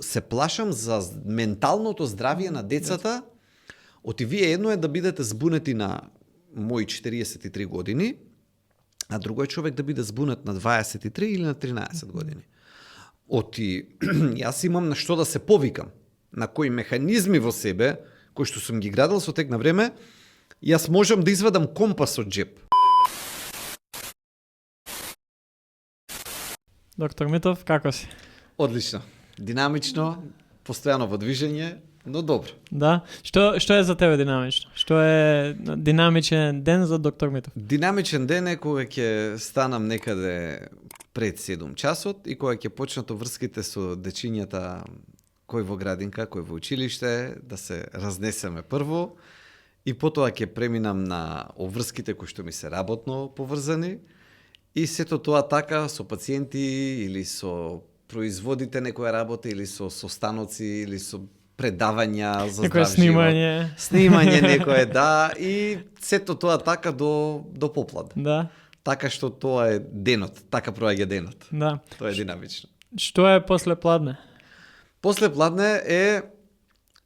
се плашам за менталното здравје на децата. Оти вие едно е да бидете збунети на мои 43 години, а друго е човек да биде збунет на 23 или на 13 години. Оти, јас имам на што да се повикам, на кои механизми во себе, кои што сум ги градил со тек на време, јас можам да извадам компас од джеп. Доктор Митов, како си? Одлично, динамично, постојано во движење, но добро. Да? Што е за тебе динамично? Што е динамичен ден за доктор Митов? Динамичен ден е кога ќе станам некаде пред 7 часот и кога ќе почнат врските со дечињата, кој во градинка, кој во училиште, да се разнесеме прво и потоа ќе преминам на обврските кои што ми се работно поврзани и сето тоа така со пациенти или со производите некоја работа или со состаноци или со предавања за некој здрав снимање. живот. Снимање некое, да, и сето тоа така до поплат. Да. Така што тоа е денот, така проаѓа денот. Да. Тоа е динамично. Што е после пладне? После пладне е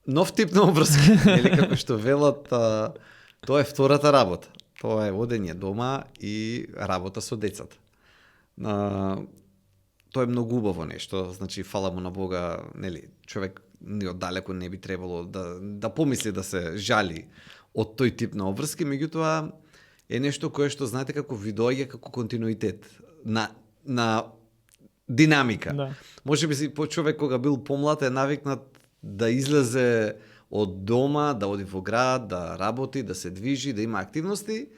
нов тип на обврски, или како што велат, тоа е втората работа. Тоа е одење дома и работа со децата. Тоа е многу убаво нешто, значи фала му на Бога, нели, човек ни оддалеку не би требало да помисли да се жали од тој тип на обврски, меѓутоа е нешто кое што знаете како ви доаѓа како континуитет на динамика. Да. Може би си човек кога бил помлад е навикнат да излезе од дома, да оди во град, да работи, да се движи, да има активности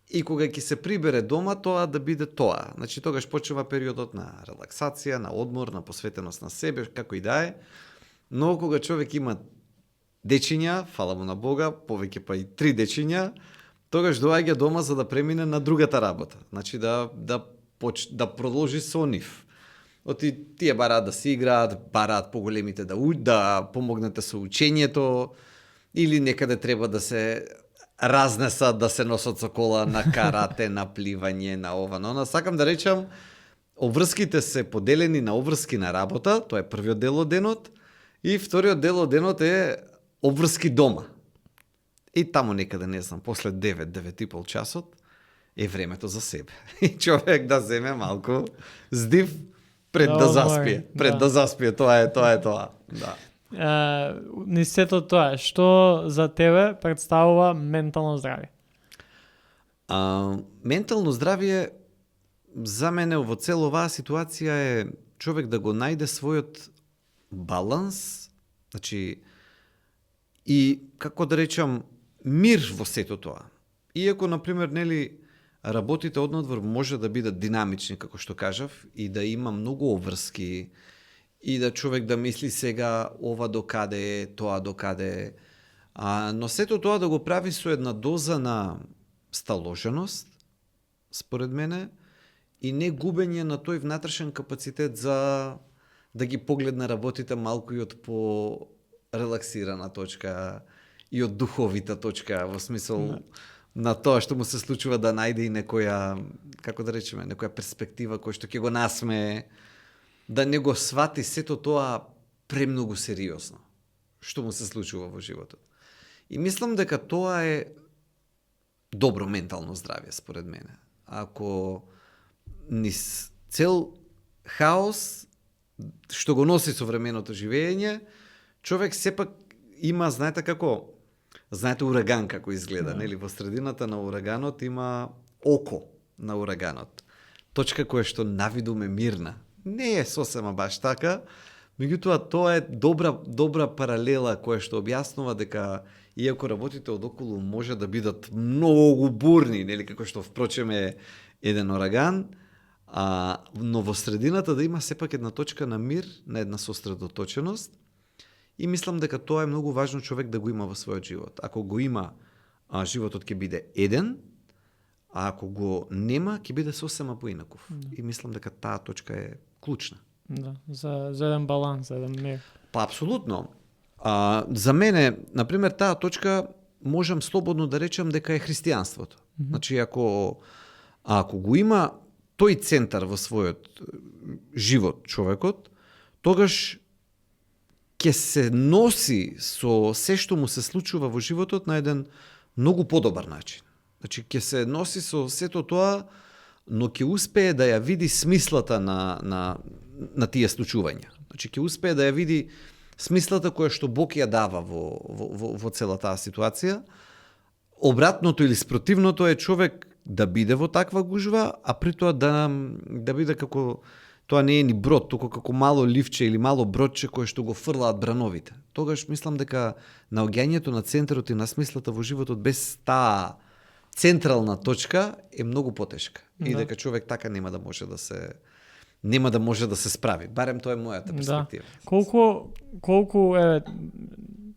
и кога ќе се прибере дома, тоа да биде тоа. Значи тогаш почнува периодот на релаксација, на одмор, на посветеност на себе, како и да е. Но кога човек има дечиња, фала му на Бога, повеќе па и 3 дечиња, тогаш доаѓа дома за да премине на другата работа. Значи да продолжи со нив. Оти тие бараат да си играат, бараат поголемите да помогнете со учењето, или некаде треба да се разнесат, да се носат со кола на карате, на пливање, на ова, на она. Сакам да речам, обврските се поделени на обврски на работа, тоа е првиот дел од денот, и вториот дел од денот е обврски дома. И таму некаде, не знам, после 9-9,5 часот е времето за себе. И човек да земе малку здив пред да заспие. Пред да заспие, тоа е тоа. Да. Низ сето тоа, што за тебе представува ментално здравје? Ментално здравје за мене во цела оваа ситуација е човек да го најде својот баланс, значи и како да речам мир во сето тоа. Иако например нели работите однадвор може да бидат динамични, како што кажав, и да има многу обврски, и да човек да мисли сега ова докаде е, тоа докаде е. Но сето тоа да го прави со една доза на сталоженост, според мене, и не губење на тој внатрешен капацитет за да ги погледне работите малку и од по релаксирана точка и од духовита точка, во смисол на тоа што му се случува да најде и некоја, како да речеме, некоја перспектива која што ќе го насмее, да не го свати сето тоа премногу сериозно, што му се случува во животот. И мислам дека тоа е добро ментално здравје, според мене. Ако низ цел хаос, што го носи современото живење, човек сепак има, знаете ураган како изгледа, нели? Во средината на ураганот има око на ураганот. Точка која што навидум е мирна. Не е сосема баш така, меѓутоа тоа е добра паралела која што објаснува дека иако работите одоколу може да бидат многу бурни, нели, како што впрочем е еден ураган, но во средината да има сепак една точка на мир, на една сосредоточеност. И мислам дека тоа е многу важно човек да го има во својот живот. Ако го има, животот ќе биде еден, а ако го нема, ќе биде сосема поинаков. И мислам дека таа точка е клучна. Да, за еден баланс, за еден мир. Па апсолутно. За мене, например, таа точка можам слободно да речам дека е христијанството. Значи, ако го има тој центар во својот живот човекот, тогаш ќе се носи со се што му се случува во животот на еден многу подобар начин. Значи, ќе се носи со сето тоа, но ќе успее да ја види смислата на тие случувања. Значи, ќе успее да ја види смислата која што Бог ја дава во цела таа ситуација. Обратното или спротивното е човек да биде во таква гужва, а при тоа да биде како, тоа не е ни брод, туку како мало ливче или мало бродче кое што го фрлаат брановите. Тогаш мислам дека наоѓањето на центарот и на смислата во животот без таа централна точка е многу потешка. И дека човек така нема да може да се справи. Барем тоа е мојата перспектива. Колку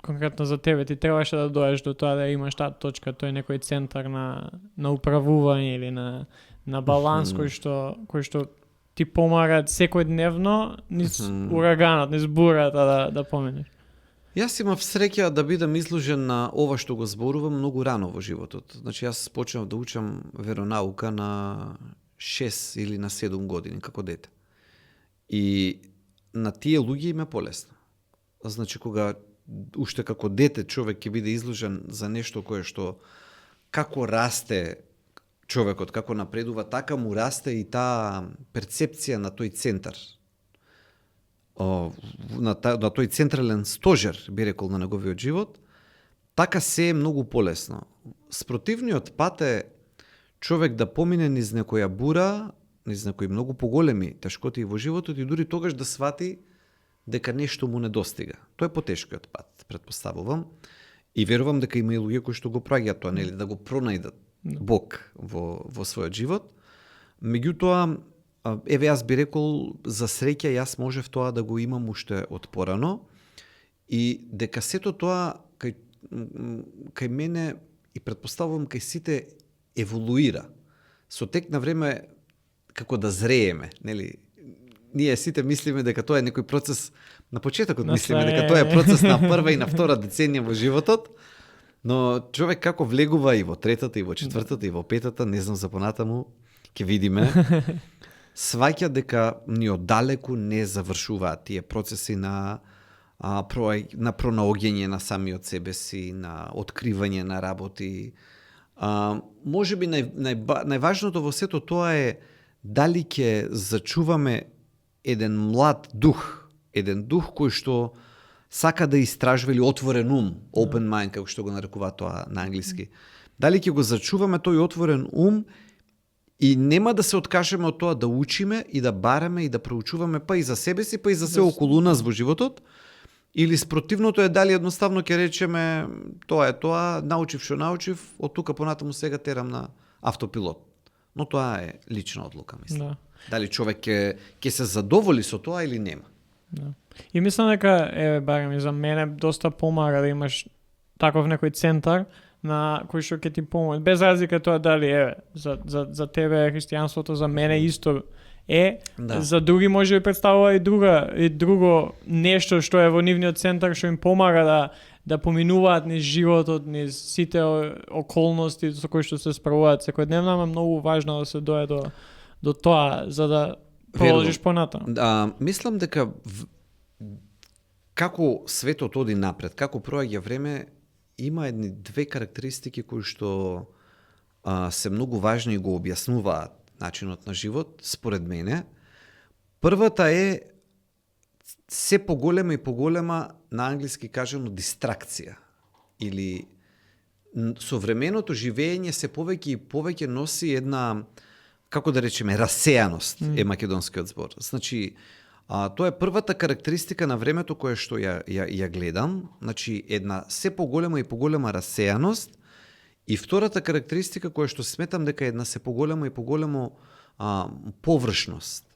конкретно за тебе ти требаше да доеш до тоа да имаш таа точка, тој некој центар на управување или на баланс кој што ти помага секојдневно низ ураганот, низ бурата да поминеш? Јас имав среќа да бидам изложен на ова што го зборувам многу рано во животот. Значи, јас почнав да учам веронаука на 6 или на 7 години, како дете. И на тие луѓе им е полесно. Значи, кога уште како дете човек ќе биде изложен за нешто кое што како расте човекот, како напредува, така му расте и таа перцепција на тој центар. На тој централен стожер, би рекол, на неговиот живот, така се е многу полесно. Спротивниот пат е човек да помине низ некоја бура, низ некои многу поголеми тешкоти во животот и дури тогаш да свати дека нешто му недостига. Тоа е потешкиот пат, претпоставувам. И верувам дека има и луѓе кои што го праќаат тоа, нели, да го пронајдат Бог во својот живот. Меѓутоа, еве јас би рекол, за среќа јас можев тоа да го имам уште од порано и дека сето тоа кај мене и претпоставувам кај сите еволуира. Со тек на време како да зрееме, нели? Ние сите мислиме дека тоа е некој процес, на почетокот мислиме дека тоа е процес на прва и на втора деценија во животот, но човек како влегува и во третата, и во четвртата, и во петата, не знам за понатаму, ќе видиме, сваќа дека ни оддалеку не завршуваат тие процеси на пронаоѓање на самиот себе си, на откривање на работи. Можеби најважното во сето тоа е дали ќе зачуваме еден млад дух, кој што сака да истражува, или отворен ум, open mind, како што го нарекува тоа на англиски. Дали ќе го зачуваме тој отворен ум и нема да се откажеме од тоа да учиме и да бараме и да проучуваме па и за себе си, па и за се околу нас во животот, или спротивното е дали едноставно ќе речеме тоа е тоа, научив што научив, од тука понатаму сега терам на автопилот. Но тоа е лична одлука, мислам. Да. Дали човек ќе се задоволи со тоа или нема. Да. И мислам дека, барем и за мене, доста помага да имаш таков некој центар на кој што ќе ти помогне. Без разлика тоа дали за тебе христијанството, за мене исто е, да. За други може да представува и друго нешто што е во нивниот центар што им помага да поминуваат низ животот, низ сите околности со кои што се справуваат секојдневно, ама многу важно да се дое до тоа за да продолжиш понатаму. Мислам дека како светот оди напред, како проаѓа време, има едни две карактеристики кои што се многу важни и го објаснуваат начинот на живот, според мене. Првата е се поголема и поголема, на англиски кажано, дистракција. Или современото живење се повеќе и повеќе носи една, како да речеме, расеаност, е македонскиот збор. Значи, тоа е првата карактеристика на времето која што ја гледам, значи една се поголема и поголема расеаност, и втората карактеристика која што сметам дека е една се поголема и поголемо површност.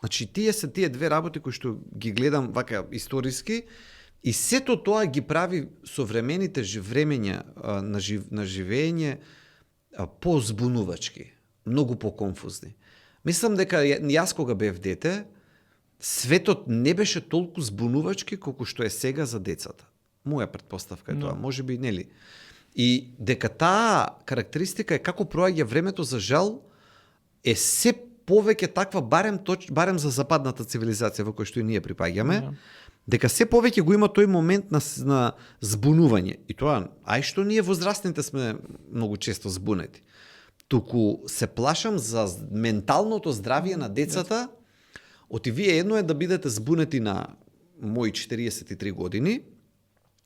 Значи тие се тие две работи кои што ги гледам вака историски и сето тоа ги прави современите времења на живење позбунувачки, многу поконфузни. Мислам дека јас кога бев дете, светот не беше толку збунувачки колку што е сега за децата. Моја претпоставка е тоа, можеби нели. И дека таа карактеристика е како проаѓа времето, за жал, е се повеќе таква, барем за западната цивилизација во која што и ние припаѓаме, дека се повеќе го има тој момент на збунување. И тоа, ај што ние возрастните сме многу често збунети. Туку се плашам за менталното здравје на децата. Оти вие едно е да бидете збунети на мои 43 години,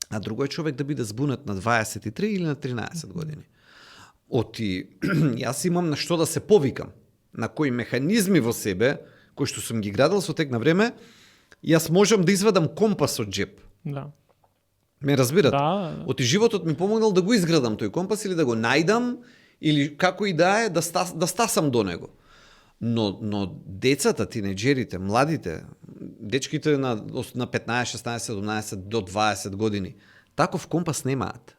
а друго е човек да биде збунет на 23 или на 13 години. Оти, јас имам на што да се повикам, на кои механизми во себе, кои што сум ги градил со тек на време, јас можам да извадам компас од джеп. Да. Ме разбирате? Да. Оти животот ми помогнал да го изградам тој компас или да го најдам, или како и да е, да стасам до него. Но децата, тинеџерите, младите, дечките на 15, 16, 17 до 20 години, таков компас немаат.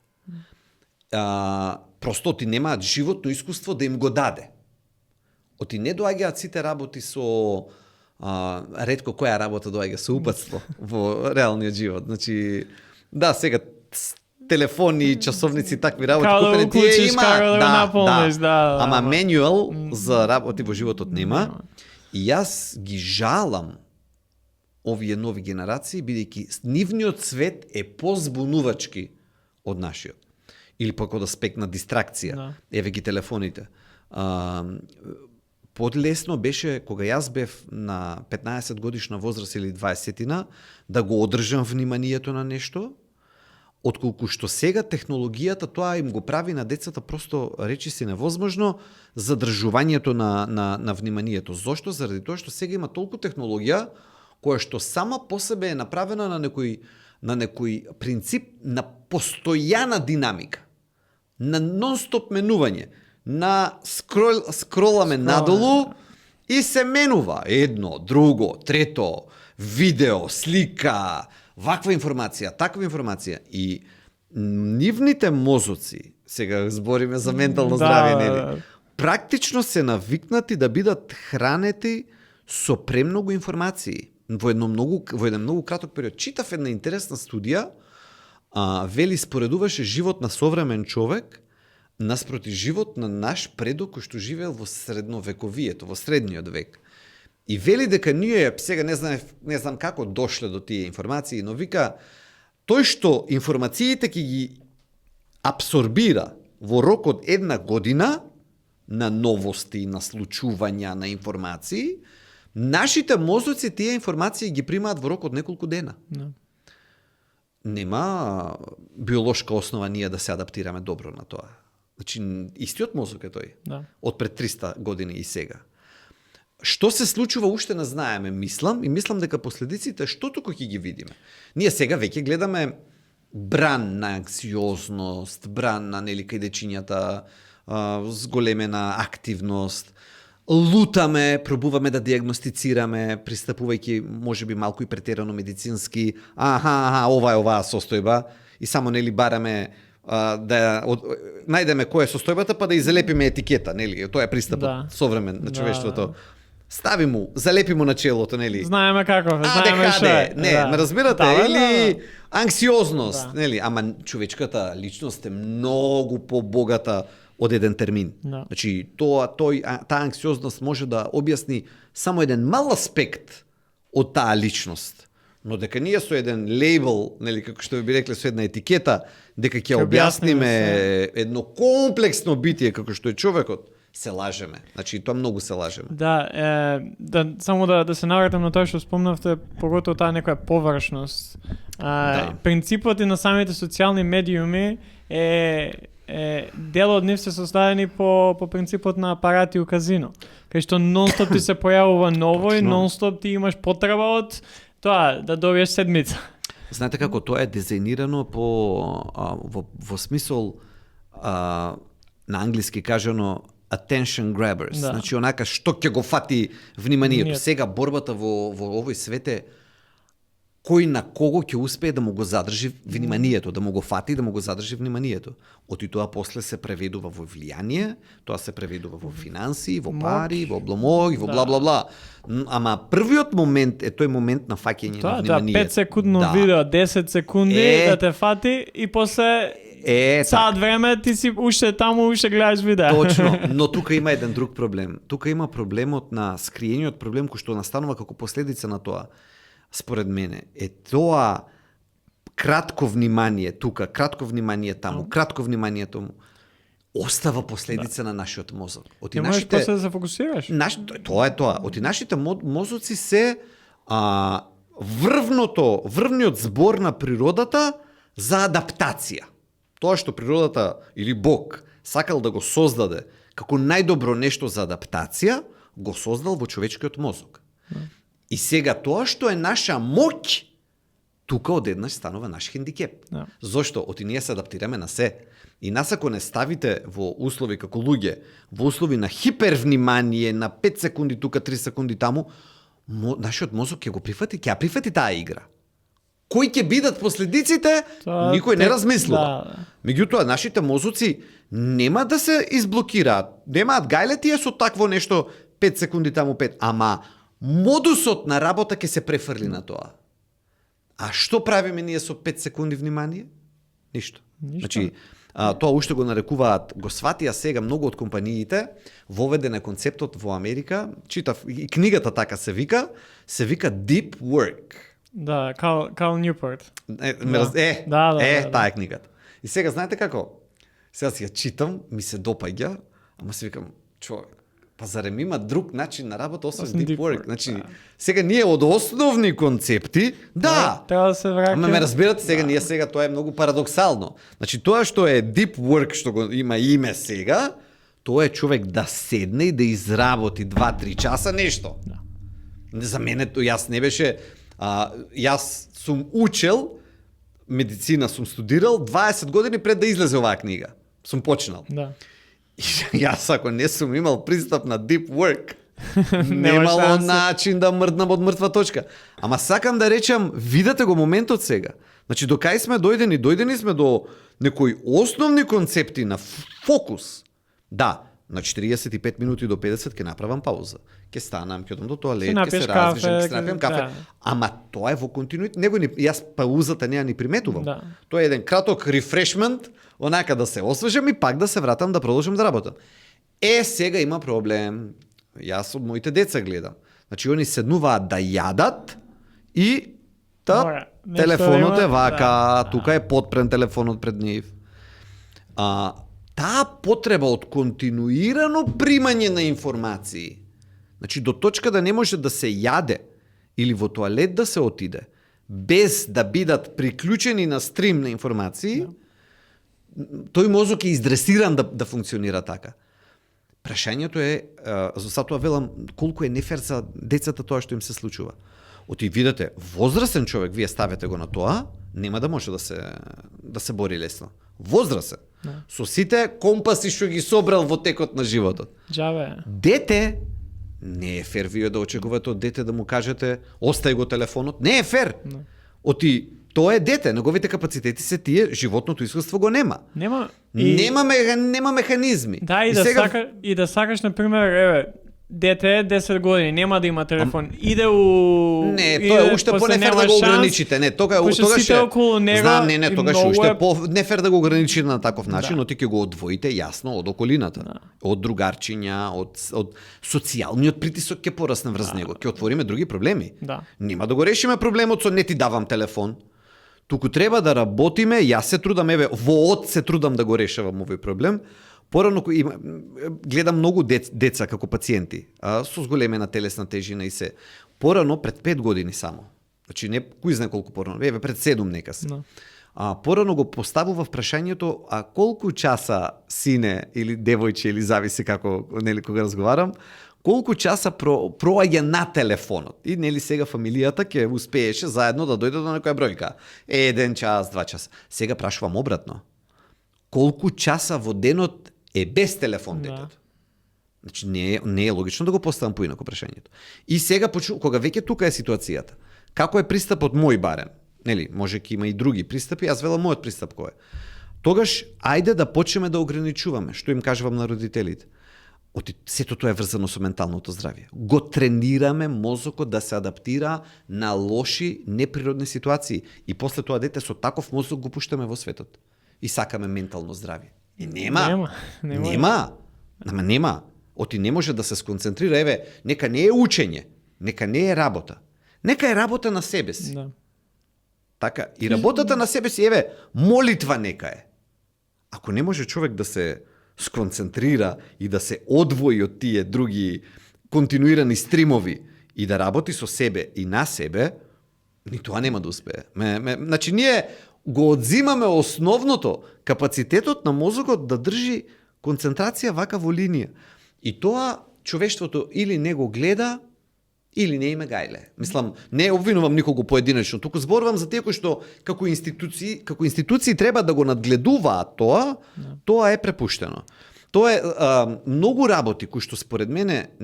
Просто ти немаат животно искуство да им го даде. Оти не доаѓаат сите работи со ретко која работа доаѓа со упатство во реалниот живот. Значи, да, сега телефони, часовници, такви работи, купени тие има. Да. Ама менуал за работи во животот нема. И јас ги жалам овие нови генерации, бидејќи нивниот свет е позбунувачки од нашиот. Или пак од аспект на дистракција. Да. Еве ги телефоните. Подлесно беше, кога јас бев на 15 годишна возраст или 20-тина, да го одржам вниманието на нешто, отколку што сега технологијата тоа им го прави на децата просто речиси невозможно задржувањето на вниманието. Зошто? Заради тоа што сега има толку технологија која што сама по себе е направена на некој принцип на постојана динамика, на нон-стоп менување, на скроламе надолу и се менува едно, друго, трето, видео, слика, ваква информација, таква информација. И нивните мозоци, сега збориме за ментално здравје, нели? Практично се навикнати да бидат хранети со премногу информации во еден многу краток период. Читав една интересна студија, вели споредуваше живот на современ човек наспроти живот на наш предок кој што живеел во средновековието, во средниот век. И вели дека ние, сега не знам како дошле до тие информации, но вика, тој што информациите ќе ги абсорбира во рок од една година на новости, на случувања, на информации, нашите мозоци тие информации ги примаат во рок од неколку дена. Да. Нема биолошка основа ние да се адаптираме добро на тоа. Значи, истиот мозок е тој. Да. Од пред 300 години и сега. Што се случува уште не знаеме, мислам дека последиците што туку ќе ги видиме. Ние сега веќе гледаме бран на анксиозност, бран на нели кај дечињата, зголемена активност, лутаме, пробуваме да диагностицираме, пристапувајќи можеби малку и претерано медицински, ова е оваа состојба и само нели бараме најдеме која е состојбата па да излепиме етикета, нели? Тоа е пристапот современ на човештвото. Стави му, залепи му на челото, нели? Знаеме каков е, знаеме што е. Не, ме разбирате, или анксиозност, нели? Ама човечката личност е многу побогата од еден термин. Да. Значи, таа анксиозност може да објасни само еден мал аспект од таа личност. Но дека ние со еден лейбл, нели, како што би рекле, со една етикета, дека ќе објасниме едно комплексно битие како што е човекот, се лажеме. Значи, тоа многу се лажеме. Да, само да се навратам на тоа што спомнавте, поготово таа некоја површност. Принципот и на самите социјални медиуми дел од нив се составени по принципот на апарати у казино. Кај што нон-стоп ти се појавува ново и нон-стоп ти имаш потреба од тоа, да добиеш седмица. Знаете како тоа е дизајнирано во смисол на англиски кажано attention grabbers. Да. Значи онака што ќе го фати вниманието. Сега борбата во овој свет е кој на кого ќе успее да му го задржи вниманието, да му го фати, да му го задржи вниманието. Оти тоа после се преведува во влијание, тоа се преведува во финанси, во пари, во обломог, во бла бла бла. Ама првиот момент е тој момент на фаќање на вниманието. 5 секундно видео, 10 секунди да те фати и после сад време ти си уште таму, уште гледаш видео. Точно, но тука има еден друг проблем. Тука има проблемот на скриениот проблем кој што настанува како последица на тоа. според мене, е тоа кратко внимание тука, кратко внимание таму, кратко внимание тому, остава последица на нашиот мозок. Оти Не можеш нашите после да се фокусираш. тоа е тоа. Оти нашите мозоци се врвниот збор на природата за адаптација. Тоа што природата или Бог сакал да го создаде како најдобро нешто за адаптација, го создал во човечкиот мозок. И сега тоа што е наша моќ, тука одеднаш станува наш хендикеп. Да. Зошто? Оти ние се адаптираме на се. И нас ако не ставите во услови како луѓе, во услови на хипервнимание, на 5 секунди тука, 3 секунди таму, нашиот мозок ќе го прифати, ќе ја прифати таа игра. Кои ќе бидат последиците, никој не размислува. Да. Меѓутоа, нашите мозоци нема да се изблокираат, немаат гајлетија со такво нешто 5 секунди таму 5, ама модусот на работа ќе се префрли на тоа. А што правиме ние со 5 секунди внимание? Ништо. Значи, тоа уште го нарекуваат, го сватија сега многу од компаниите, воведен е концептот во Америка, читав и книгата така се вика Deep Work. Да, Кал Ньюпорт. Таа е книгата. И сега знаете како? Сега си ја читам, ми се допаѓа, ама си викам, човек, па зарем има друг начин на работа освен Deep Work? Значи, сега ние од основни концепти, треба да се враќаме. Ама ме разбирате, сега тоа е многу парадоксално. Значи тоа што е Deep Work, што го има име сега, тоа е човек да седне и да изработи 2-3 часа нешто. Да. За мене јас не беше, јас сум учел медицина, сум студирал 20 години пред да излезе оваа книга. Сум почнал. Да. И јас ако не сум имал пристап на Deep Work, немало начин да мрднам од мртва точка. Ама сакам да речам, видете го моментот сега. Значи, до кај сме дојдени сме до некои основни концепти на фокус. Да, на 45 минути до 50 ќе направам пауза. Ќе станам, ќе одам до тоалет, ќе се развижам, ќе се напијам кафе. Да. Ама тоа е во континуитет. Јас паузата не ја ни приметувам. Да. Тоа е еден краток рефрешмент, онака да се освежам и пак да се вратам да продолжам да работам. Сега има проблем. Јас од моите деца гледам. Значи, они седнуваат да јадат и телефонот е вака, тука е подпрен телефонот пред нив. Таа потреба од континуирано примање на информации, значи до точка да не може да се јаде или во тоалет да се отиде, без да бидат приклучени на стрим на информации, тој мозок е издресиран да функционира така. Прашањето е, затоа велам, колку е нефер за децата тоа што им се случува. Оти видите, возрастен човек, вие ставете го на тоа, нема да може да се бори лесно. Возрастен. Со сите компаси што ги собрал во текот на животот. Джаве. Дете, не е фер вие да очекувате од дете да му кажете остај го телефонот. Не е фер. Оти, тоа е дете, неговите капацитети се тие, животното искуство го нема. Нема механизми. Да, и да сакаш, например, дете 10 години, нема да има телефон. Иде у... Не, тоа е уште по-нефер да го ограничите. Не, тогаш знам, тогаш уште по-нефер да го ограничите на таков начин, но ти ќе го одвоите јасно од околината, од другарчиња, од социјалниот притисок ќе порасне врз него, ќе отвориме други проблеми. Нема да го решиме проблемот со не ти давам телефон. Туку треба да работиме, јас се трудам, воот се трудам да го решавам овој проблем. Порано гледам многу деца како пациенти, со зголемена телесна тежина и се. Порано пред 5 години само. Значи не кој знае колку порано, пред 7 нека се. Порано го поставува прашањето, а колку часа сине или девојче или зависи како кога разговарам, колку часа проаѓа на телефонот. И нели сега фамилијата ќе успееше заедно да дојде до некоја бројка. 1 час, 2 часа. Сега прашувам обратно. Колку часа во денот е без телефон детето? Значи не е логично да го поставам поинако прашањето. И сега кога веќе тука е ситуацијата, како е пристапот мој барем? Нели, може ќе има и други пристапи, јас велам мојот пристап кој е. Тогаш ајде да почнеме да ограничуваме, што им кажувам на родителите. Сето тоа е врзано со менталното здравје. Го тренираме мозокот да се адаптира на лоши, неприродни ситуации и после тоа дете со таков мозок го пуштаме во светот. И сакаме ментално здравје. И нема. Оти не може да се сконцентрира, нека не е учење, нека не е работа, Нека е работа на себе си. Да. Така, и работата на себе си, молитва нека е. Ако не може човек да се сконцентрира и да се одвои од тие други континуирани стримови и да работи со себе и на себе, ни тоа нема да успее. Значи, ние го одзимаме основното, капацитетот на мозокот да држи концентрација вака во линија. И тоа човештвото или не го гледа, или не име гајле. Мислам, не обвинувам никого поединечно, туку зборувам за тие кои што како институции треба да го надгледуваат тоа е препуштено. Тоа е многу работи кои што според мене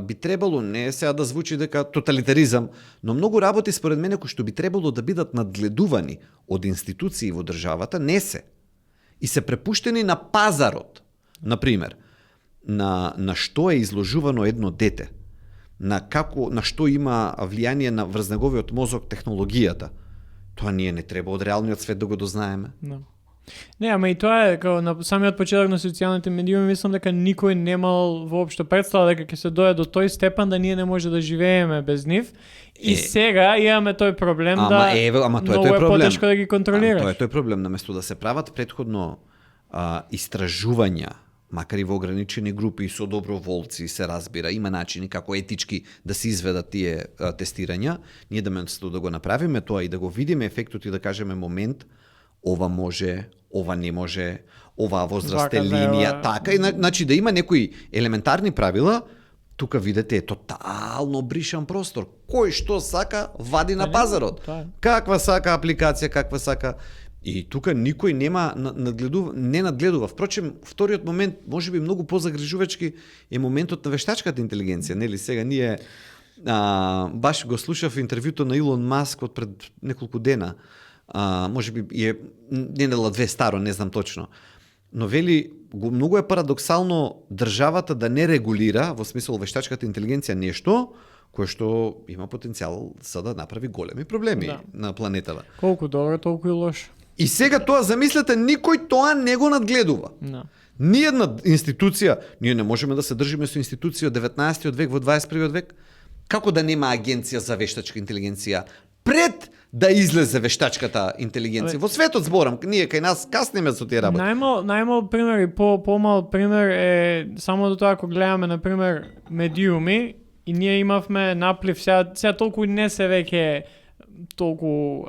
би требало, не сега да звучи дека тоталитаризам, но многу работи според мене кои што би требало да бидат надгледувани од институции во државата, не се. И се препуштени на пазарот. Например, на што е изложувано едно дете, на што има влијание на врз неговиот мозок технологијата. Тоа ние не треба од реалниот свет да го дознаеме. No. Не, ама и тоа е, као на самиот почеток на социјалните медиуми, мислам дека никој немал воопшто представа дека ќе се дојде до тој степен да ние не може да живееме без нив. И сега имаме тој проблем ама многу е потешко да ги контролираш. Тоа е тој проблем, наместо да се прават претходно истражувања, макар и во ограничени групи со доброволци, се разбира, има начини како етички да се изведат тие тестирања, ние да го направиме тоа и да го видиме ефектот и да кажеме момент, ова може, ова не може, оваа возраст е линија, така, и значи да има некои елементарни правила, тука видите е тотално бришан простор. Кој што сака, вади на пазарот. Каква сака апликација, каква сака. И тука никој не надгледува. Впрочем, вториот момент, можеби многу позагрижувачки, е моментот на вештачката интелигенција. Нели сега ние баш го слушав интервјуто на Илон Маск од пред неколку дена. Можеби е недела две старо, не знам точно. Но вели, многу е парадоксално државата да не регулира, во смисол вештачката интелигенција, нешто кое што има потенцијал за да направи големи проблеми на планетата. Колку добро, толку и лошо. И сега тоа, замислете, никој тоа не го надгледува. No. Ниедна институција, ние не можеме да се држиме со институција од 19 век во 21 век. Како да нема агенција за вештачка интелигенција пред да излезе вештачката интелигенција? Во светот зборам, ние кај нас каснеме со тие работи. Најмал пример и помал пример е само до тоа ако гледаме на пример медиуми и ние имавме наплив сега толку не се веќе толку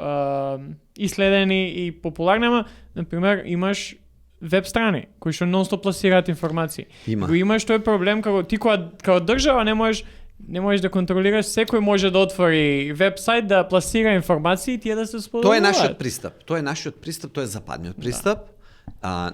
иследени и популарни, ама например имаш веб страни кои што нон-стоп пласираат информации. Го имаш тој проблем како ти као држава не можеш да контролираш, секој може да отвори вебсайт, да пласира информации и тие да се споделуваат. Тоа е нашиот пристап, тоа е западниот пристап.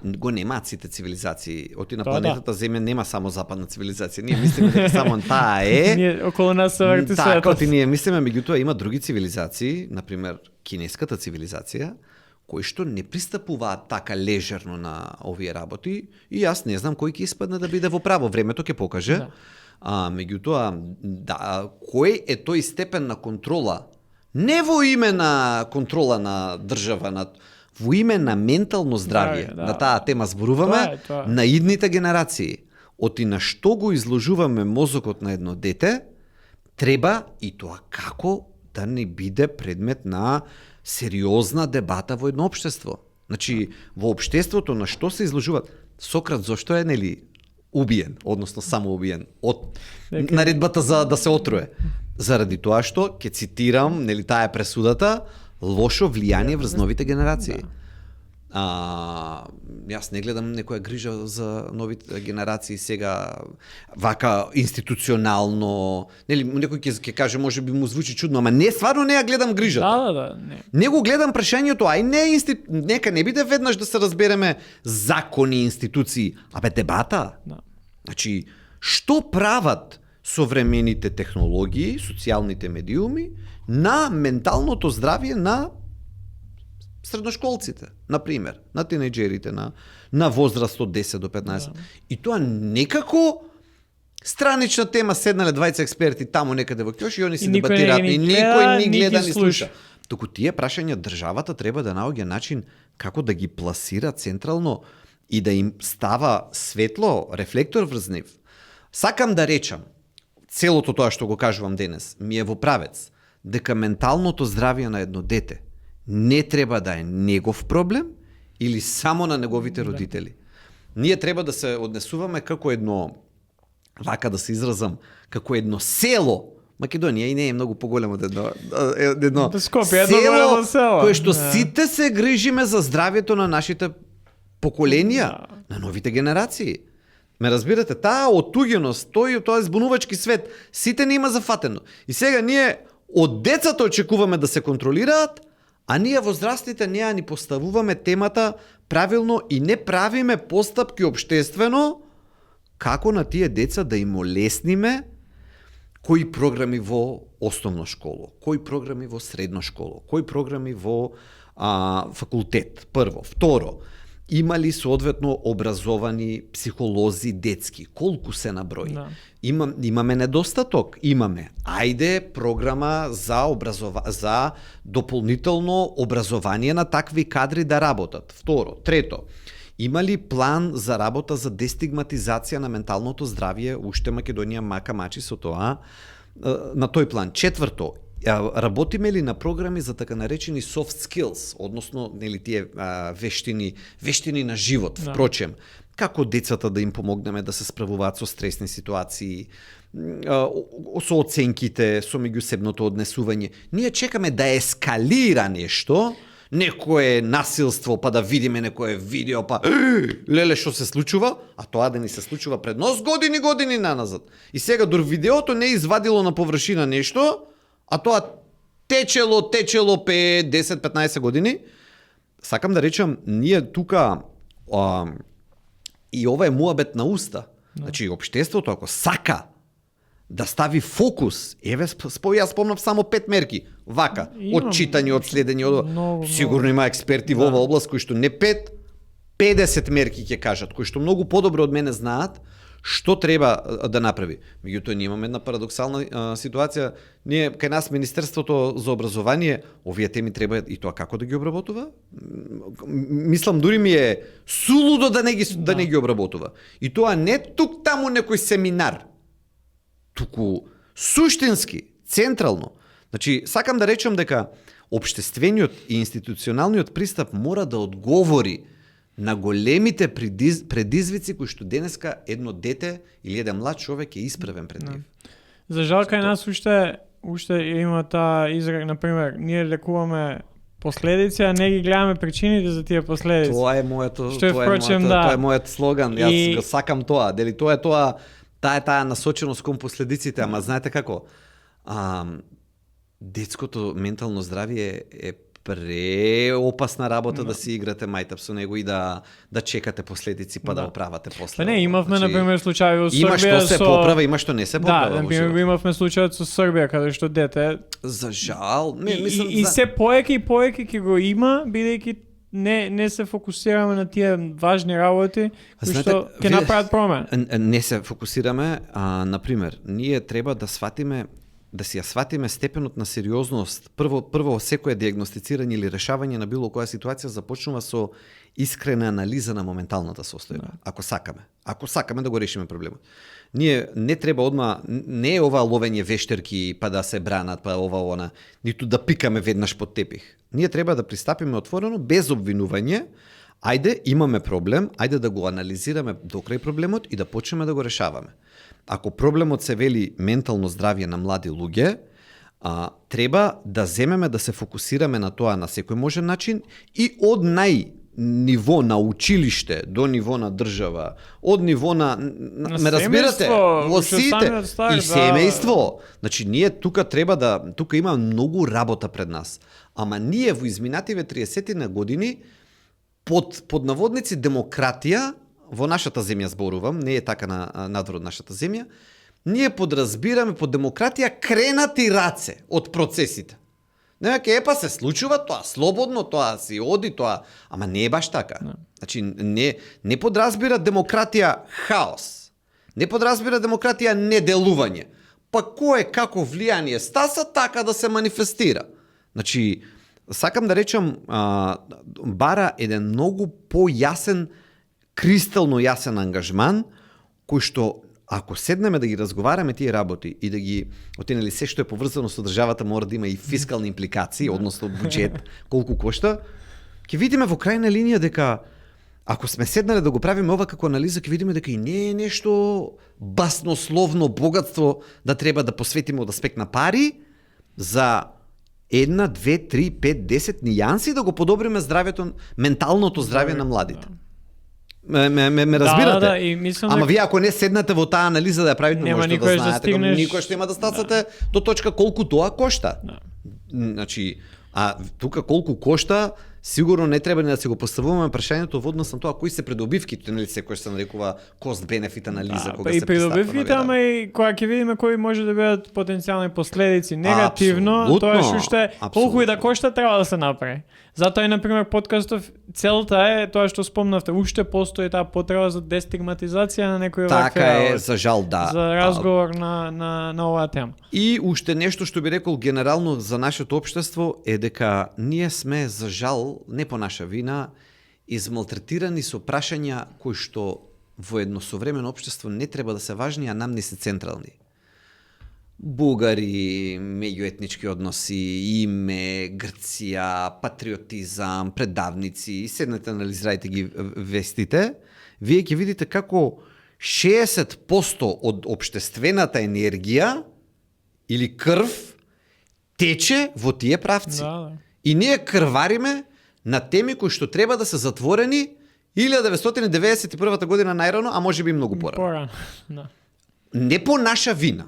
Го немаат сите цивилизации. Оти на планетата Земја нема само западна цивилизација. Ние мислиме дека само таа е. Ние околу нас се врти светот. Така, ние мислиме, меѓутоа има други цивилизации, например кинеската цивилизација, кои што не пристапуваат така лежерно на овие работи и јас не знам кој ќе испадне да биде во право. Времето ќе покаже. Меѓутоа, кој е тој степен на контрола? Не во име на контрола на држава, во име на ментално здравје. На таа тема зборуваме, на идните генерации. Оти на што го изложуваме мозокот на едно дете, треба и тоа како да не биде предмет на сериозна дебата во едно општество. Значи, во општеството на што се изложуваат? Сократ зошто е, нели, убиен, односно самоубиен од наредбата за да се отруе. Заради тоа што, ќе цитирам, нели таа е пресудата, лошо влијание врз новите генерации. Јас не гледам некоја грижа за новите генерации сега вака институционално, нели некој ќе каже можеби му звучи чудно, ама не, стварно не ја гледам грижата. Не го гледам прашањето, ај нека не биде веднаш да се разбереме закони, институции, дебата. Значи, што прават современите технологии, социјалните медиуми на менталното здравје на средношколците, например, на тинејџерите, на возраст од 10 до 15. И тоа некако странична тема, седнале двајца експерти таму некаде во ќош и они се дебатираат и никој ни гледа ни слуша. Току тие прашања државата треба да наоѓа начин како да ги пласира централно и да им става светло, рефлектор врз нив. Сакам да речам, целото тоа што го кажувам денес ми е во правец дека менталното здравје на едно дете не треба да е негов проблем или само на неговите родители. Ние треба да се однесуваме како едно, вака да се изразам, како едно село. Македонија и не е многу поголемо од едно Скопје е едно големо село. кое што сите се грижиме за здравјето на нашите поколенија, на новите генерации. Ме разбирате, таа отуѓеност, тоа збунувачки свет, сите не има зафатено. И сега ние од децата очекуваме да се контролираат, а ние возрастните неа ни поставуваме темата правилно и не правиме постапки општествено како на тие деца да им олесниме кои програми во основно школо, кои програми во средно школо, кои програми во факултет, прво. Второ, има ли соодветно образовани психолози детски? Колку се на број? Да. Имаме недостаток? Имаме. Ајде програма за дополнително образование на такви кадри да работат. Второ. Трето. Има ли план за работа за дестигматизација на менталното здравје? Уште Македонија мака мачи со тоа. На тој план. Четврто. Работиме ли на програми за така наречени soft skills, односно нели тие вештини на живот, Да. впрочем, како децата да им помогнеме да се справуваат со стресни ситуации, со оценките, со меѓусебното однесување. Ние чекаме да ескалира нешто, некое насилство, па да видиме некое видео, па леле што се случува, а тоа да ни се случува пред нос години наназад. И сега дур видеото не извадило на површина нешто, а тоа течело 5, 10, 15 години. Сакам да речам, ние тука и ова е муабет на уста. Значи, општеството ако сака да стави фокус, јас спомнав само 5 мерки, вака, од читање, од следење, сигурно има експерти во оваа област кои што не 5, 50 мерки ќе кажат, кои што многу подобро од мене знаат што треба да направи. Меѓутоа, ние имаме една парадоксална ситуација. Ние, кај нас, Министерството за образование, овие теми треба и тоа како да ги обработува? Мислам, дури ми е сулудо да не ги обработува. И тоа не тук таму некој семинар, туку суштински, централно. Значи, сакам да речам дека општествениот и институционалниот пристап мора да одговори на големите предизвици кои што денеска едно дете или еден млад човек е исправен пред нив. За жал кај нас уште има таа изрек, например, ние лекуваме последици, а не ги гледаме причините за тие последици. Тоа е моето, Што е, впрочем, тоа е мојот слоган. Јас И- го сакам тоа. Дали тоа е таа насоченост кон последиците, ама знаете како? Детското ментално здравје е преопасна работа да си играте мајтап со него и да чекате последици па да оправате после. Па не, имавме, например, случаи во Има Србија што се поправа, има што не се поправа. Да, во например, животот. имавме случајот со Србија, каде што дете За жал, и се поеќе ќе го има, бидејќи не се фокусираме на тие важни работи кои Знаете, што ќе вие- направат промена. Не се фокусираме, например, ние треба да си ја сватиме степенот на сериозност. Прво секое диагностицирање или решавање на било која ситуација започнува со искрена анализа на моменталната состојба. Ако сакаме да го решиме проблемот. Ние не треба одма, не е ова ловење вештерки па да се бранат, па ова она, ниту да пикаме веднаш под тепих. Ние треба да пристапиме отворено, без обвинување. Ајде, имаме проблем, ајде да го анализираме до крај проблемот и да почнеме да го решаваме. Ако проблемот се вели ментално здравје на млади луѓе, треба да земеме да се фокусираме на тоа на секој можен начин и од ниво на училиште до ниво на држава, од ниво на ме разбирате, семејство, во уште сите самиот стар, и да. семејство. Значи ние тука има многу работа пред нас. Ама ние во изминативе 30 на години под наводници демократија во нашата земја зборувам, не е така надвор од нашата земја, ние подразбираме под демократија кренати раце од процесите. Не, па се случува тоа слободно, тоа си оди, тоа, ама не е баш така. Значи не подразбира демократија хаос. Не подразбира демократија неделување. Па кој како влијание стаса така да се манифестира. Значи сакам да речам бара еден многу појасен, кристално јасен ангажман кој што ако седнеме да ги разговараме тие работи и да ги отенели се што е поврзано со државата мора да има и фискални импликации, односно буџет, колку кошта, ќе видиме во крајна линија дека ако сме седнале да го правиме ова како анализа, ќе видиме дека и не е нешто баснословно богатство да треба да посветиме од аспект на пари за 1, 2, 3, 5, 10 нијанси да го подобриме здравјето, менталното здравје на младите. Ме разбирате? Да, и мислам Ама вие ако не седнате во таа анализа да ја правите, Нема можете да никој да знаете, стигнеш- никој што има да стацате до точка колку тоа кошта. Да. Значи, а тука колку кошта, сигурно не треба ни да се го поставуваме прашањето во однос на тоа кои се придобивките, нели се кој се нарекува cost-benefit анализа кога и се придобивките, пристапува, ама и кога ќе видиме кои може да бидат потенцијални последици негативно, Апсолутно, тоа е уште колку и да апсолутно. кошта треба да се направи. Затоа и на пример подкастов целта е тоа што спомнавте, уште постои таа потреба за дестигматизација на некои вакви Така е, работи, за жал, да. за разговор на оваа тема. И уште нешто што би рекол генерално за нашето општество е дека ние сме, за жал, не по наша вина, измалтретирани со прашања кои што во едно современо општество не треба да се важни, а нам не се централни. Бугари, меѓуетнички односи, име, Грција, патриотизам, предавници, и седнете анализирајте ги вестите, вие ќе видите како 60% од општествената енергија или крв тече во тие правци. Да. И ние крвариме на теми кои што треба да се затворени 1991 година најрано, а може би многу порано. Порано. Да. Не по наша вина.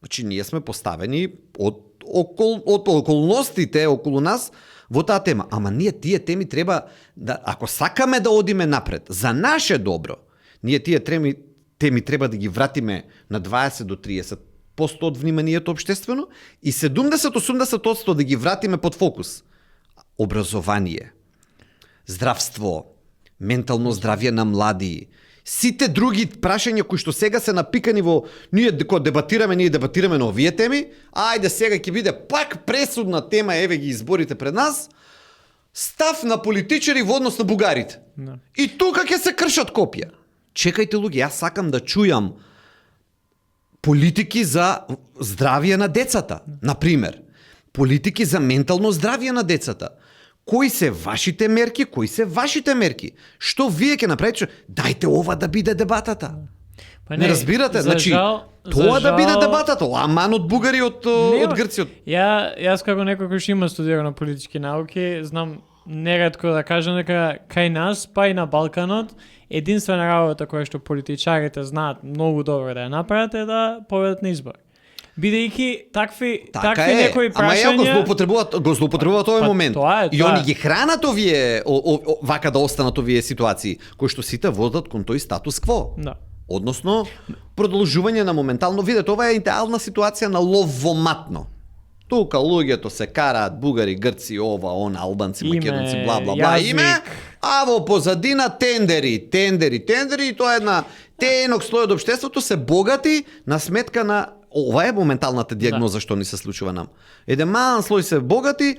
Значи, ние сме поставени од околностите околу нас во таа тема. Ама ние тие теми треба да, ако сакаме да одиме напред, за наше добро, ние тие теми треба да ги вратиме на 20 до 30% од вниманието општествено и 70-80% да ги вратиме под фокус. Образование, здравство, ментално здравје на млади, сите други прашања кои што сега се напикани во ние кога дебатираме на овие теми, ајде сега ќе биде пак пресудна тема, еве ги изборите пред нас, став на политичари во однос на бугарите. Да. И тука ќе се кршат копија. Чекајте луѓе, јас сакам да чујам политики за здравје на децата, например. Политики за ментално здравје на децата. Кои се вашите мерки, кои се вашите мерки? Што вие ќе направите? Дајте ова да биде дебатата. Па Не разбирате? за Значи, жал- тоа за да биде жал- дебатата. Аман од бугари, од Грција. Јас како некој кој што има студирано политички науки, знам неретко да кажам дека кај нас, па и на Балканот, единствена работа која што политичарите знаат многу добро да ја направат е да победат на избори. Бидејќи такви некои Ама ја прашања го злоупотребуваат овој Па, момент. тоа е, И тоа они е. ги хранат овие вака да останат овие ситуации, кои што сите водат кон тој статус кво. Да. Односно, продолжување на моментално, видете, ова е идеална ситуација на ловоматно. Тука луѓето се караат, бугари, грци, ова, она, албанци, Име, македонци, бла, бла, бла, јазик. име, а во позадина тендери, и тоа е една тенок слој од општеството се богати на сметка на ова е моменталната дијагноза што ни се случува нам. Еден мален слој се богати,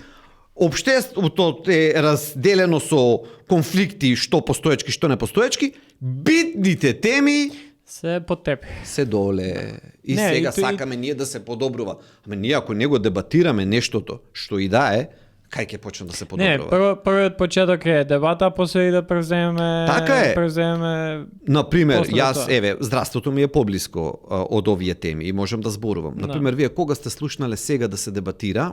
општеството е разделено со конфликти, што постоечки, што непостоечки, битните теми се под тепих. се доле. И Не, сега и тој- сакаме ние да се подобрува. Ама ние ако не го дебатираме нештото, што и да е, кај ќе почне да се Не, подобрува? првиот почеток е дебата, а после и да превземеме Така е. Например, После јас, тоа. еве, здравството ми е поблиско од овие теми и можам да зборувам. Да. Например, вие кога сте слушнале сега да се дебатира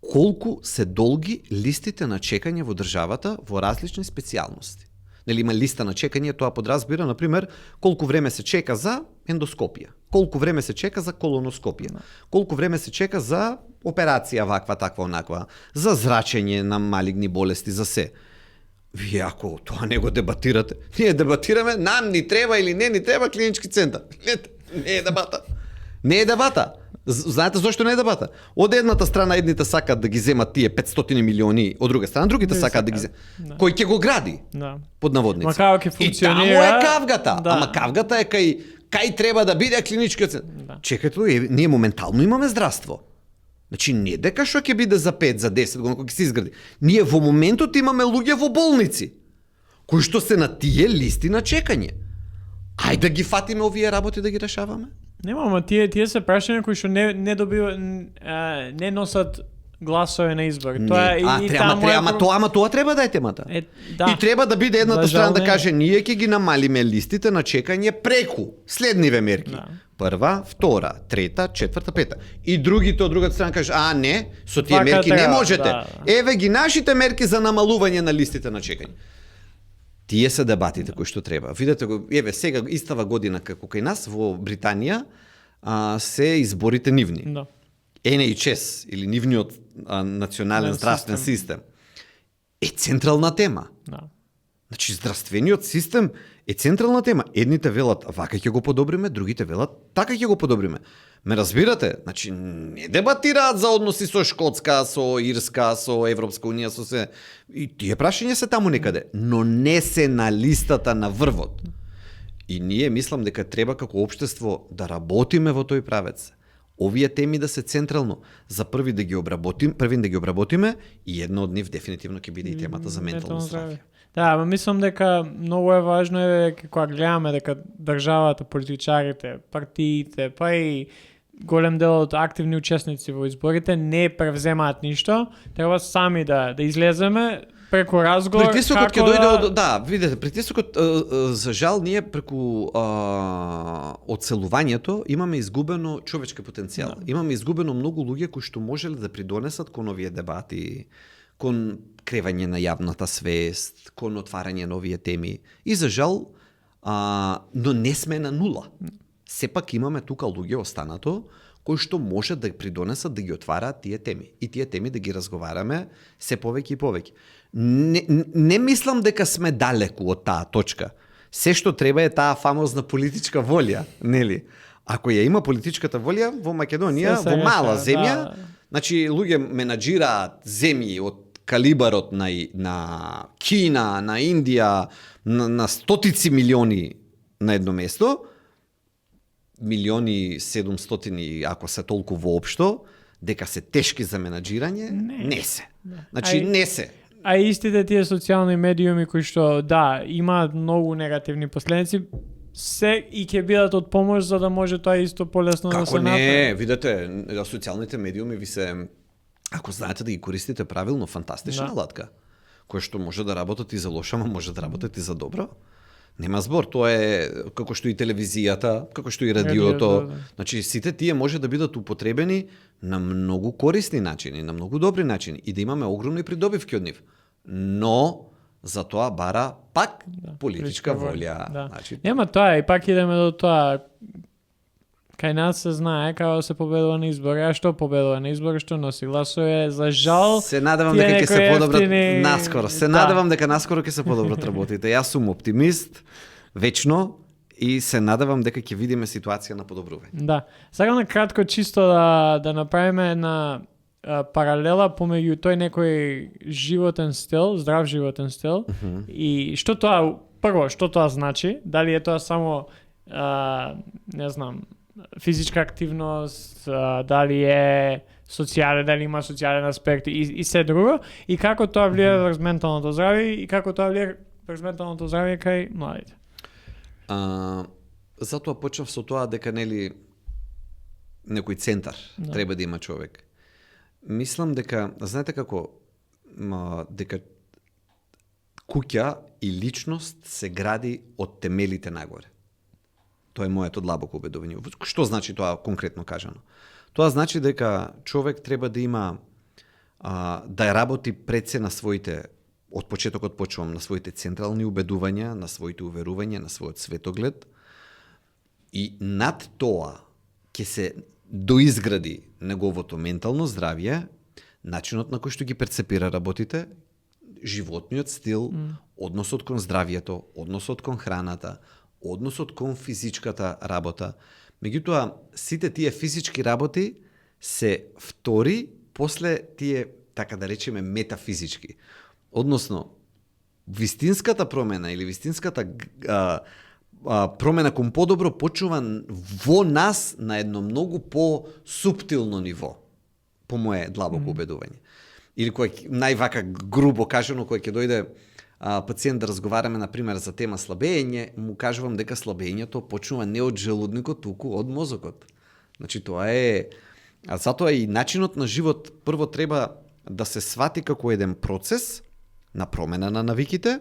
колку се долги листите на чекање во државата во различни специјалности. Нели има листа на чекање, тоа подразбира, например, колку време се чека за ендоскопија, колку време се чека за колоноскопија, колку време се чека за операција ваква, таква, онаква, за зрачење на малигни болести, за се. Вие ако тоа не го дебатирате, ние дебатираме, нам ни треба или не ни треба клинички центар. Не е дебата. Не е дебата. Знаете зошто не е дебата? Од едната страна едните сакаат да ги земат тие 500 милиони, од друга страна другите Други сакаат да ги сакаат. земат. Да. Кој ќе го гради? Да. Под наводници. Ма како ќе И таму функционира, е кавгата. да. Ама кавгата е кај треба да биде клиничкиот центар. Да. Чекате, ние моментално имаме здравство. Значи не дека што ќе биде за 5, за 10 години кога ќе се изгради. Ние во моментот имаме луѓе во болници кои што се на тие листи на чекање. Ајде да ги фатиме овие работи да ги решаваме. Нема, ама тие се прашања кои што не добива не носат гласове на избори. Тоа е Тоа треба да е темата. Да. И треба да биде едната За жал страна да не. каже ние ќе ги намалиме листите на чекање преку следниве мерки. Да. Прва, втора, трета, четврта, пета. И другите од другата страна кажа, не, со тие Вака мерки не треба, можете. да. Еве ги нашите мерки за намалување на листите на чекање. Тие се дебатите кои што треба. Видете го, еве сега истава година како кај нас во Британија се изборите нивни. Да. NHS или нивниот национален здравствен систем е централна тема. Да. Значи здравствениот систем е централна тема. Едните велат вака ќе го подобриме, другите велат така ќе го подобриме. Ме разбирате? Значи не дебатираат за односи со Шкотска, со Ирска, со Европска унија, со се. И тие прашања се таму некаде, но не се на листата на врвот. И ние мислам дека треба како општество да работиме во тој правец. Овие теми да се централно, за први да ги обработиме и една од нив дефинитивно ќе биде и темата за ментално здравје. Да, ама мислам дека многу е важно кога гледаме дека државата, политичарите, партиите, па и голем дел од активни учесници во изборите не превземаат ништо, треба сами да излеземе преку разговор. Притисокот ќе дојде од видете, притисокот за жал ние преку оцелувањето имаме изгубено човечки потенцијал. Да. Имаме изгубено многу луѓе кои што можеле да придонесат кон овие дебати, кон кревање на јавната свест, кон отварање на овие теми. И за жал, но не сме на нула. Сепак имаме тука луѓе останато кои што може да придонесат да ги отвараат тие теми. И тие теми да ги разговараме се повеќе и повеќе. Не мислам дека сме далеку од таа точка. Се што треба е таа фамозна политичка волја, нели? Ако ја има политичката волја во Македонија, во мала земја, значи луѓе менаџираат земји од калибарот на Кина, на Индија, на стотици милиони на едно место, 1.700.000, ако се толку воопшто, дека се тешки за менаџирање, не се. Значи, не се. А истите тие социјални медиуми кои што, имаат многу негативни последици, се и ќе бидат од помош за да може тоа исто полесно да се направи. Како не, видете, социјалните медиуми ви се, ако знаете да ги користите правилно, фантастична алатка, која што може да работат и за лошо, ама може да работат и за добро. Нема збор, тоа е како што и телевизијата, како што и радиото. Значи, сите тие може да бидат употребени на многу корисни начини, на многу добри начини и да имаме огромни придобивки од нив. Но за тоа бара пак политичка волја. Да. Значи, нема тоа, и пак идеме до тоа. Кај нас се знае како се победува на избори, а што победува на избори, што носи гласове, за жал. Се надевам дека ќе се подобрат наскоро. Се надевам дека наскоро ќе се подобрат работите. Јас сум оптимист вечно и се надевам дека ќе видиме ситуација на подобрување. Да. Сакам на кратко чисто да направиме една паралела помеѓу тој некој животен стил, здрав животен стил и што тоа прво, што тоа значи? Дали е тоа само не знам, физичка активност, дали е дали има социјален аспект и се друго, и како тоа влијае врз менталното здравје и како тоа влијае врз менталното здравје кај младите. Затоа почнав со тоа дека нели некој центар треба да има човек. Мислам дека, знаете како, дека куќа и личност се гради од темелите нагоре. Тоа е моето длабоко убедување. Што значи тоа конкретно кажано? Тоа значи дека човек треба да има да работи пред се на своите, од почетокот почувам, на своите централни убедувања, на своите уверувања, на својот светоглед, и над тоа ќе се доизгради неговото ментално здравје, начинот на кој што ги перцепира работите, животниот стил, односот кон здравјето, односот кон храната, односот кон физичката работа. Меѓутоа, сите тие физички работи се втори после тие, така да речеме, метафизички. Односно, вистинската промена или вистинската промена кон подобро почува во нас на едно многу по-суптилно ниво, по мое длабоко убедување. Или кој највака грубо кажано, кој ќе дојде пациент да разговараме, например, за тема слабење, му кажувам дека слабењето почнува не од желудникот, туку од мозокот. Значи, тоа е... А затоа и начинот на живот прво треба да се свати како еден процес на промена на навиките,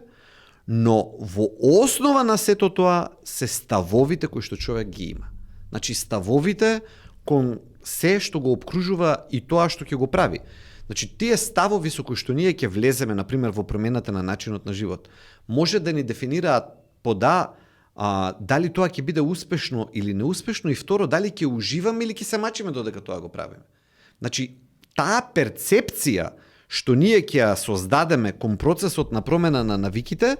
но во основа на сето тоа се ставовите кои што човек ги има. Значи, ставовите кон се што го обкружува и тоа што ќе го прави. Значи, тие ставови со кои што ние ќе влеземе, например, во промената на начинот на живот, може да ни дефинираат дали тоа ќе биде успешно или неуспешно, и второ, дали ќе уживаме или ќе се мачиме додека тоа го правиме. Значи, таа перцепција што ние ќе ја создадеме кон процесот на промена на навиките,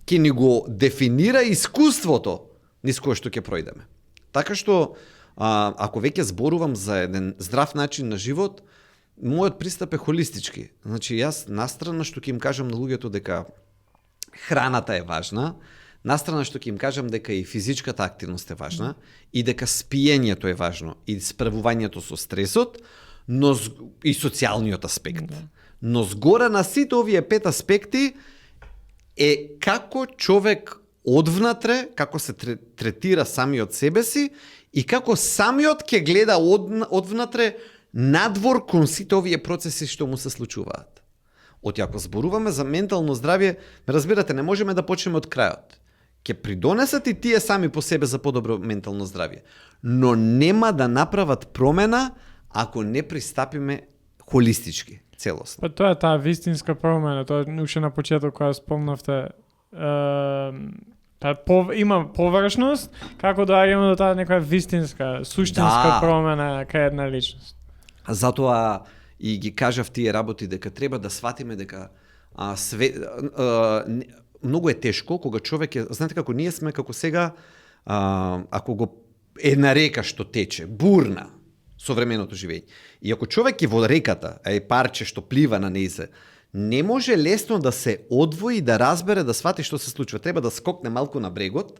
ќе ни го дефинира искуството низ кое што ќе пројдеме. Така што, ако веќе зборувам за еден здрав начин на живот, мојот пристап е холистички. Значи, јас настрана што ќе им кажам на луѓето дека храната е важна, настрана што ќе им кажам дека и физичката активност е важна, и дека спиењето е важно, и справувањето со стресот, но и социјалниот аспект. Но згора на сите овие 5 аспекти е како човек одвнатре, како се третира самиот себе си и како самиот ќе гледа одвнатре надвор кон сите овие процеси што му се случуваат. Ако зборуваме за ментално здравје, ме разбирате, не можеме да почнеме од крајот. Ќе придонесат и тие сами по себе за подобро ментално здравје, но нема да направат промена ако не пристапиме холистички, целосно. Па тоа е таа вистинска промена, тоа уште на почеток кога спомнавте, има површност, како доаѓаме до таа некоја вистинска, суштинска промена кај една личност. Затоа и ги кажав тие работи дека треба да сватиме дека многу е тешко кога човек е, знаете како ние сме како сега, ако го една река што тече, бурна, современото живење. И ако човек е во реката, а е парче што плива на нејзе, не може лесно да се одвои, да разбере, да свати што се случува. Треба да скокне малку на брегот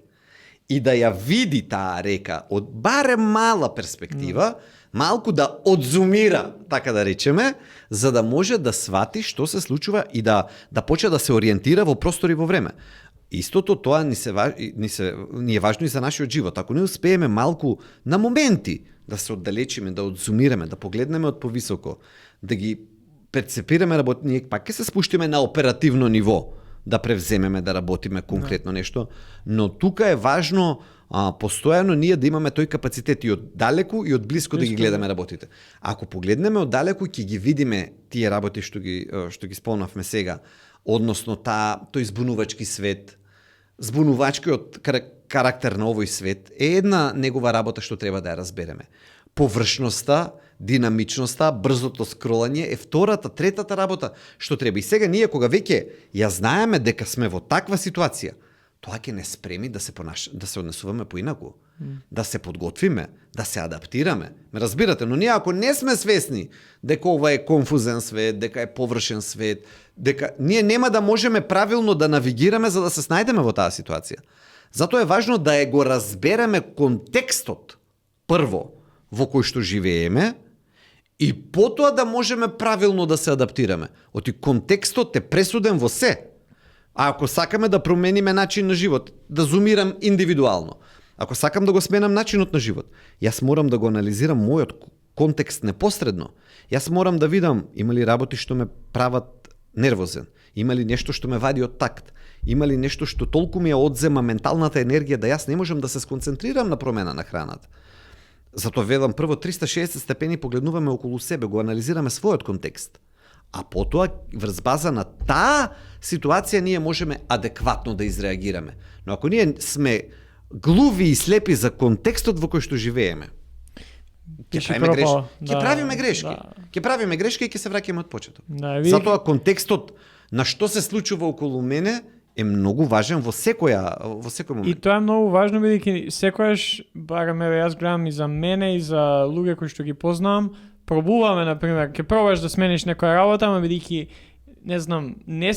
и да ја види таа река од барем мала перспектива, малку да одзумира, така да речеме, за да може да свати што се случува и да почне да се ориентира во простор и во време. Истото тоа ни е важно и за нашиот живот. Ако не успееме малку на моменти да се оддалечиме, да одзумираме, да погледнеме од повисоко, да ги перцепираме ние пак ќе се спуштиме на оперативно ниво, да превземеме, да работиме конкретно нешто, но тука е важно постојано ние да имаме тој капацитет и од далеку и од блиско да ги гледаме работите. Ако погледнеме од далеку, ќе ги видиме тие работи што ги спомнавме сега, односно тој збунувачки свет, збунувачкиот карактер на овој свет е една негова работа што треба да ја разбереме. Површноста, динамичноста, брзото скролање е втората, третата работа што треба. И сега ние кога веќе ја знаеме дека сме во таква ситуација, тоа ќе не спреми да се однесуваме поинаку, да се подготвиме, да се адаптираме. Ме разбирате, но ние ако не сме свесни дека ова е конфузен свет, дека е површен свет, дека ние нема да можеме правилно да навигираме за да се снајдеме во таа ситуација. Затоа е важно да го разбереме контекстот прво во кој што живееме и потоа да можеме правилно да се адаптираме. Оти контекстот е пресуден во се. А ако сакаме да промениме начин на живот, да зумирам индивидуално, ако сакам да го сменам начинот на живот, јас морам да го анализирам мојот контекст непосредно. Јас морам да видам има ли работи што ме прават нервозен, има ли нешто што ме вади од такт, има ли нешто што толку ми ја одзема менталната енергија да јас не можам да се сконцентрирам на промена на храната. Затоа велам прво 360 степени погледнуваме околу себе, го анализираме својот контекст. А потоа, врз база на таа ситуација, ние можеме адекватно да изреагираме. Но ако ние сме глуви и слепи за контекстот во кој што живееме, ќе правиме грешки. Ќе правиме грешки и ќе се враќаме од почеток. Затоа контекстот на што се случува околу мене е многу важен во секој момент. И тоа е многу важно, бидејќи секојаш, барем јас гледам и за мене и за луѓе кои што ги познавам, пробуваме, например, ќе пробаш да смениш некоја работа, ама бидејќи не знам, не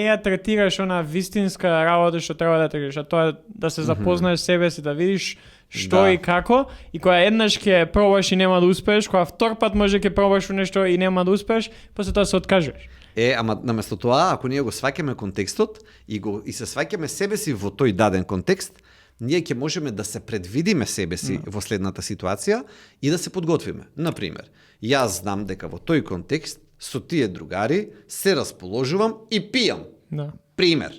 ја третираш она вистинска работа што треба да третираш, а тоа да се запознаеш себе си, да видиш што и како, и кога еднаш ќе пробаш и нема да успееш, кога втор пат може ќе пробаш нешто и нема да успееш, после тоа се откажеш. Ама наместо тоа, ако ние го сваќаме контекстот и се сваќаме себе си во тој даден контекст, ние ќе можеме да се предвидиме себе си во следната ситуација и да се подготвиме. Например, јас знам дека во тој контекст со тие другари се расположувам и пијам. Да. Пример.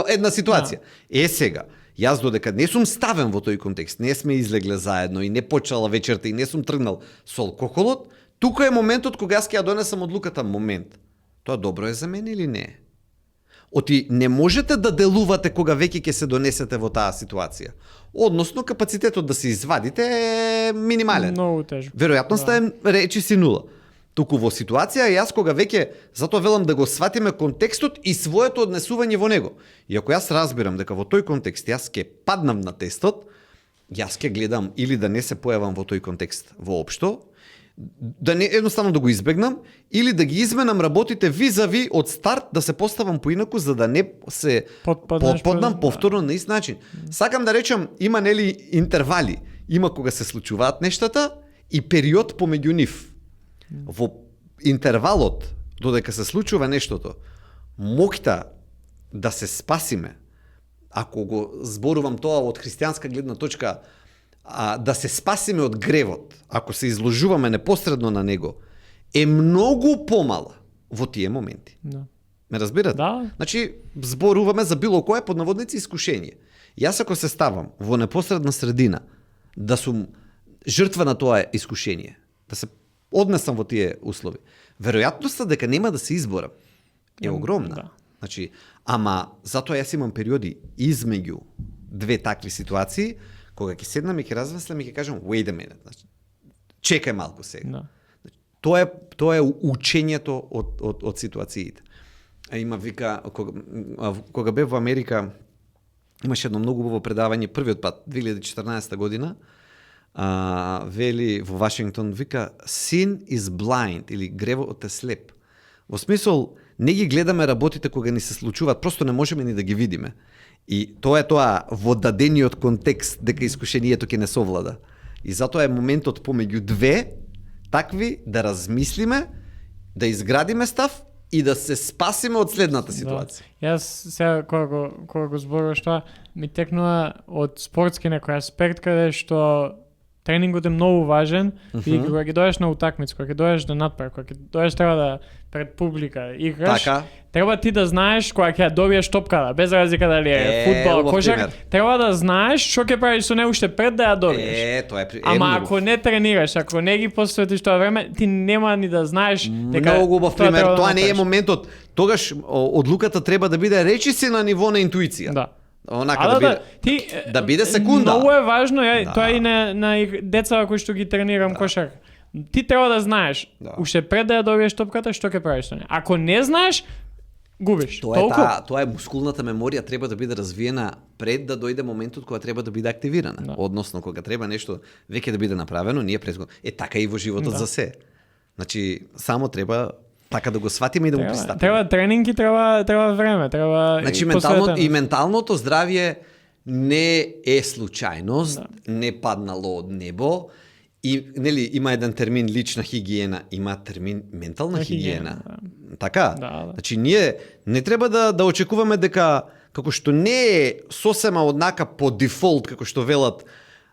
Една ситуација. Сега, јас додека не сум ставен во тој контекст, не сме излегле заедно и не почела вечерта и не сум тргнал со алкохолот, тука е моментот кога јас ќе ја донесам одлуката. Момент. Тоа добро е за мене или не е? Оти не можете да делувате кога веќе ќе се донесете во таа ситуација. Односно, капацитетот да се извадите е минимален. Многу тежко. Веројатноста е речиси нула. Туку во ситуација јас кога веќе, затоа велам да го сватиме контекстот и своето однесување во него. И ако јас разбирам дека во тој контекст јас ќе паднам на тестот, јас ќе гледам или да не се појавам во тој контекст воопшто, да не едноставно да го избегнам, или да ги изменам работите визави од старт, да се поставам поинаку за да не се подпаднам повторно на ист начин. Сакам да речам, има нели интервали, има кога се случуваат нештата и период помеѓу нив. Во интервалот додека се случува нештото, моќта да се спасиме, ако го зборувам тоа од христијанска гледна точка, да се спасиме од гревот, ако се изложуваме непосредно на него, е многу помала во тие моменти. Да. Ме разбирате? Да. Значи, зборуваме за било кое под наводници искушение. Јас ако се ставам во непосредна средина, да сум жртва на тоа искушение, да се однесам во тие услови, веројатноста дека нема да се изборам е огромна. Да. Значи, ама затоа јас имам периоди измеѓу две такви ситуации, кога ќе седнам и ќе размислам и ќе кажам wait a minute, значи, чекај малку сега. Да. Тоа е учењето од ситуациите. Има вика, кога бев во Америка, имаше едно многу убаво предавање, првиот пат, 2014 година, вели во Вашингтон, вика sin is blind, или гревот е слеп. Во смисол, не ги гледаме работите кога ни се случуваат, просто не можеме ни да ги видиме. И тоа е тоа во дадениот контекст дека искушението ќе не совлада. И затоа е моментот помеѓу две такви да размислиме, да изградиме став и да се спасиме од следната ситуација. Да. Јас сега кога го зборуваш тоа, ми текнува од спортски некој аспект каде што тренингот е многу важен и кога ги дојдеш на утакмица, кога ќе дојдеш да надпред, кога ќе дојдеш треба да пред публика играш, треба ти да знаеш кога ќе добиеш топката, без разлика дали е фудбал, кошарка, треба да знаеш што ќе правиш со неа уште пред да ја добиеш. Тоа е Ама ако не тренираш, ако не ги посветиш тоа време, ти нема ни да знаеш дека многу убав пример, тоа не е направиш. моментот. Тогаш одлуката треба да биде речиси на ниво на интуиција. Да. Онака да биде секунда. Многу е важно, тоа и на деца кои што ги тренирам кошарка. Ти треба да знаеш, уште пред да ја добиеш топката, што ќе правиш со неа. Ако не знаеш, губиш. Тоа е мускулната меморија, треба да биде развиена пред да дојде моментот кога треба да биде активирана. Да. Односно, кога треба нешто веќе да биде направено, ние претходно. Така и во животот за се. Значи, само треба така да го сватиме и да му пристапиме. Треба тренинги, треба време, треба значи, менталното здравје не е случајност, не паднало од небо. И нели има еден термин лична хигиена, има термин ментална хигиена. Така? Да. Значи ние не треба да очекуваме дека како што не е сосема однака по дефолт како што велат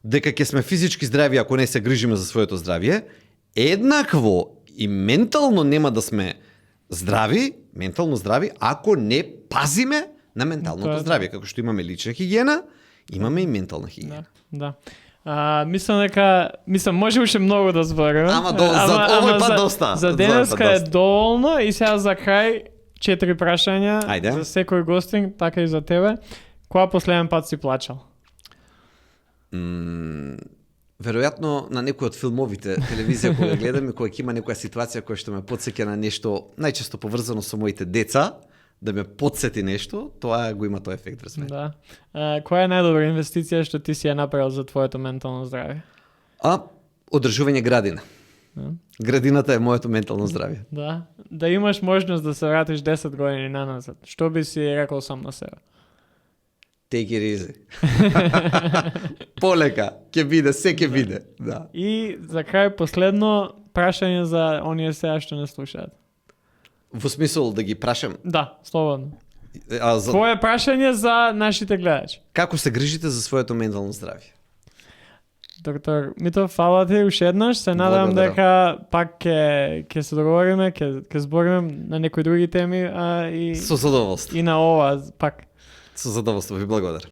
дека ќе сме физички здрави ако не се грижиме за своето здравје, еднакво и ментално нема да сме ментално здрави ако не пазиме на менталното здравје, како што имаме лична хигиена, имаме и ментална хигиена. Да. Мислам може уште многу да зборуваме. Ама овој пат доста. За денеска е доволно и сега за крај 4 прашања за секој гостин, така и за тебе. Која последен пат си плачал? Веројатно на некој од филмовите телевизија кога гледам и кога има некоја ситуација која што ме потсеќа на нешто најчесто поврзано со моите деца, да ме потсети нешто, тоа го има тој ефект врз мене. Да. Која е најдобра инвестиција што ти си ја направил за твоето ментално здравје? Одржување градина. Градината е моето ментално здравје. Да. Да имаш можност да се вратиш 10 години наназад. Што би си рекол сам на себе? Take it easy. Полека, ќе биде, се ќе биде. Да. И за крај последно прашање за оние сега што не слушаат. Во смисол да ги прашам, Да, слободно. за Твое прашање за нашите гледачи. како се грижите за своето ментално здравје? Доктор Митов, фала ти уште еднаш. Се надам Благодарам. дека пак ќе се договориме, ќе збориме на некои други теми и Со задоволство. и на ова пак. Со задоволство ви благодарам.